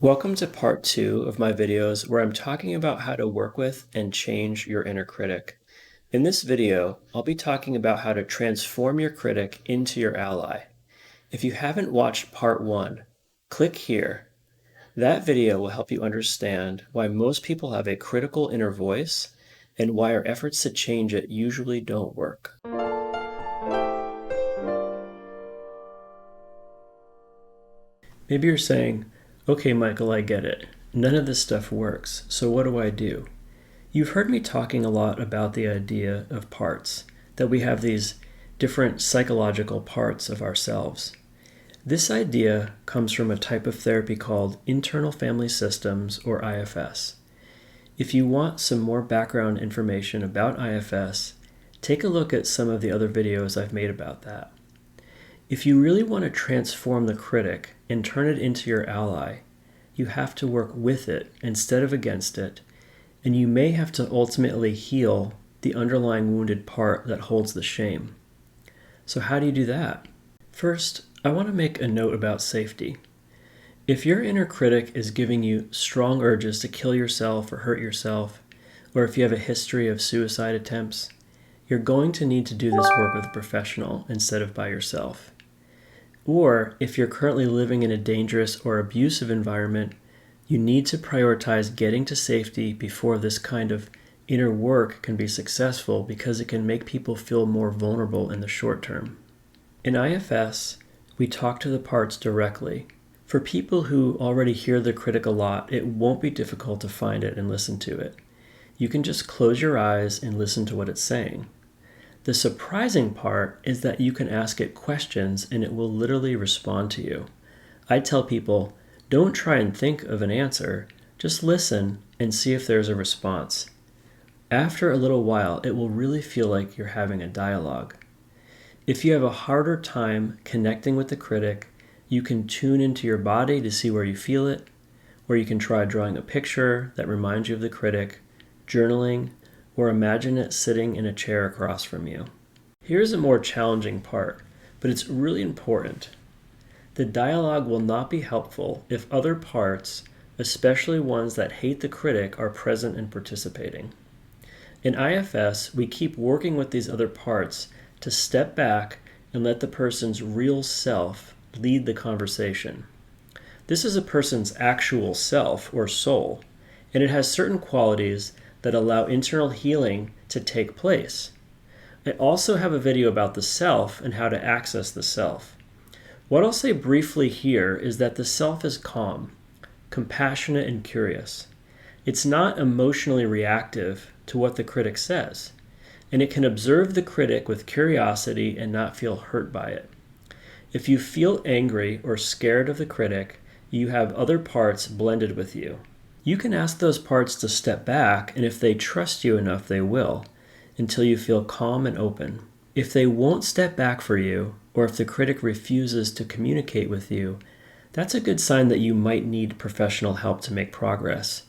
Welcome to part 2 of my videos where I'm talking about how to work with and change your inner critic. In this video, I'll be talking about how to transform your critic into your ally. If you haven't watched part 1, click here. That video will help you understand why most people have a critical inner voice and why our efforts to change it usually don't work. Maybe you're saying, okay, Michael, I get it. None of this stuff works, so what do I do? You've heard me talking a lot about the idea of parts, that we have these different psychological parts of ourselves. This idea comes from a type of therapy called Internal Family Systems, or IFS. If you want some more background information about IFS, take a look at some of the other videos I've made about that. If you really want to transform the critic and turn it into your ally, you have to work with it instead of against it, and you may have to ultimately heal the underlying wounded part that holds the shame. So how do you do that? First, I want to make a note about safety. If your inner critic is giving you strong urges to kill yourself or hurt yourself, or if you have a history of suicide attempts, you're going to need to do this work with a professional instead of by yourself. Or if you're currently living in a dangerous or abusive environment, you need to prioritize getting to safety before this kind of inner work can be successful, because it can make people feel more vulnerable in the short term. In IFS, we talk to the parts directly. For people who already hear the critic a lot, it won't be difficult to find it and listen to it. You can just close your eyes and listen to what it's saying. The surprising part is that you can ask it questions and it will literally respond to you. I tell people, don't try and think of an answer, just listen and see if there's a response. After a little while, it will really feel like you're having a dialogue. If you have a harder time connecting with the critic, you can tune into your body to see where you feel it, or you can try drawing a picture that reminds you of the critic, journaling, or imagine it sitting in a chair across from you. Here's a more challenging part, but it's really important. The dialogue will not be helpful if other parts, especially ones that hate the critic, are present and participating. In IFS, we keep working with these other parts to step back and let the person's real self lead the conversation. This is a person's actual self or soul, and it has certain qualities that allow internal healing to take place. I also have a video about the self and how to access the self. What I'll say briefly here is that the self is calm, compassionate, and curious. It's not emotionally reactive to what the critic says, and it can observe the critic with curiosity and not feel hurt by it. If you feel angry or scared of the critic, you have other parts blended with you. You can ask those parts to step back, and if they trust you enough, they will, until you feel calm and open. If they won't step back for you, or if the critic refuses to communicate with you, that's a good sign that you might need professional help to make progress.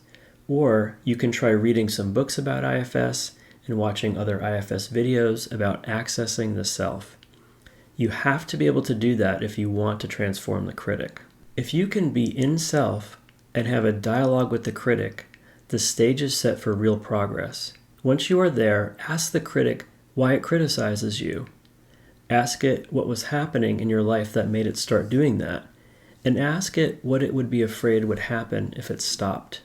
Or you can try reading some books about IFS and watching other IFS videos about accessing the self. You have to be able to do that if you want to transform the critic. If you can be in self and have a dialogue with the critic, the stage is set for real progress. Once you are there, ask the critic why it criticizes you. Ask it what was happening in your life that made it start doing that, and ask it what it would be afraid would happen if it stopped.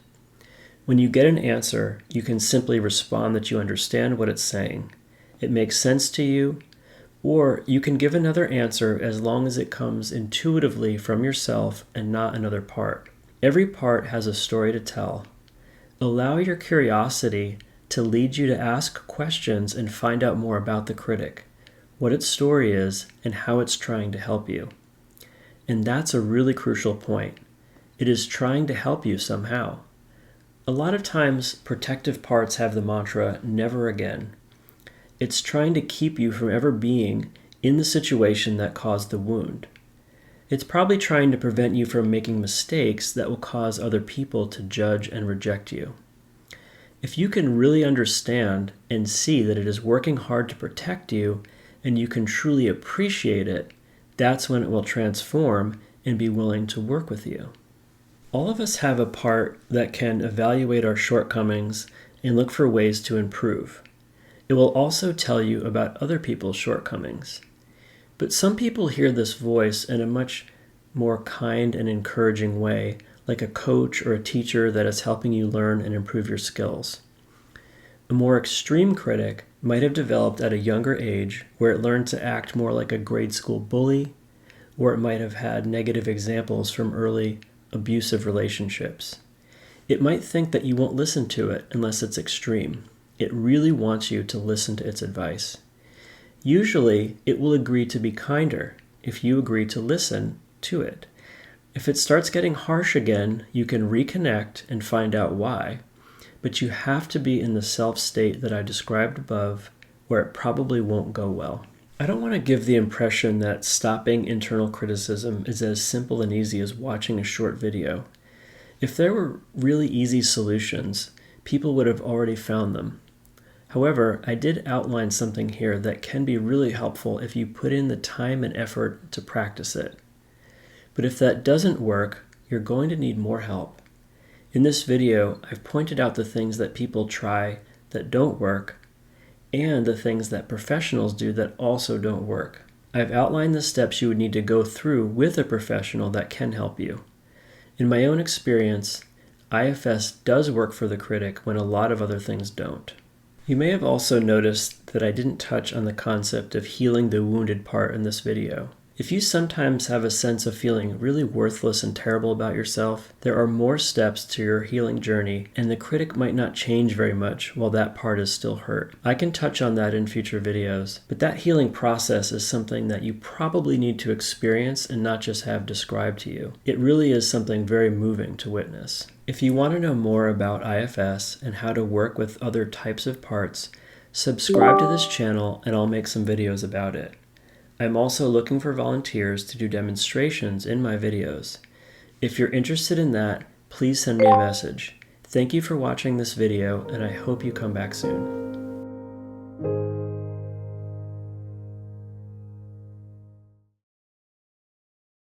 When you get an answer, you can simply respond that you understand what it's saying. It makes sense to you, or you can give another answer as long as it comes intuitively from yourself and not another part. Every part has a story to tell. Allow your curiosity to lead you to ask questions and find out more about the critic, what its story is, and how it's trying to help you. And that's a really crucial point. It is trying to help you somehow. A lot of times, protective parts have the mantra, never again. It's trying to keep you from ever being in the situation that caused the wound. It's probably trying to prevent you from making mistakes that will cause other people to judge and reject you. If you can really understand and see that it is working hard to protect you, and you can truly appreciate it, that's when it will transform and be willing to work with you. All of us have a part that can evaluate our shortcomings and look for ways to improve. It will also tell you about other people's shortcomings. But some people hear this voice in a much more kind and encouraging way, like a coach or a teacher that is helping you learn and improve your skills. A more extreme critic might have developed at a younger age where it learned to act more like a grade school bully, or it might have had negative examples from early abusive relationships. It might think that you won't listen to it unless it's extreme. It really wants you to listen to its advice. Usually, it will agree to be kinder if you agree to listen to it. If it starts getting harsh again, you can reconnect and find out why, but you have to be in the self-state that I described above, where it probably won't go well. I don't want to give the impression that stopping internal criticism is as simple and easy as watching a short video. If there were really easy solutions, people would have already found them. However, I did outline something here that can be really helpful if you put in the time and effort to practice it. But if that doesn't work, you're going to need more help. In this video, I've pointed out the things that people try that don't work and the things that professionals do that also don't work. I've outlined the steps you would need to go through with a professional that can help you. In my own experience, IFS does work for the critic when a lot of other things don't. You may have also noticed that I didn't touch on the concept of healing the wounded part in this video. If you sometimes have a sense of feeling really worthless and terrible about yourself, there are more steps to your healing journey, and the critic might not change very much while that part is still hurt. I can touch on that in future videos, but that healing process is something that you probably need to experience and not just have described to you. It really is something very moving to witness. If you want to know more about IFS and how to work with other types of parts, subscribe to this channel and I'll make some videos about it. I'm also looking for volunteers to do demonstrations in my videos. If you're interested in that, please send me a message. Thank you for watching this video, and I hope you come back soon.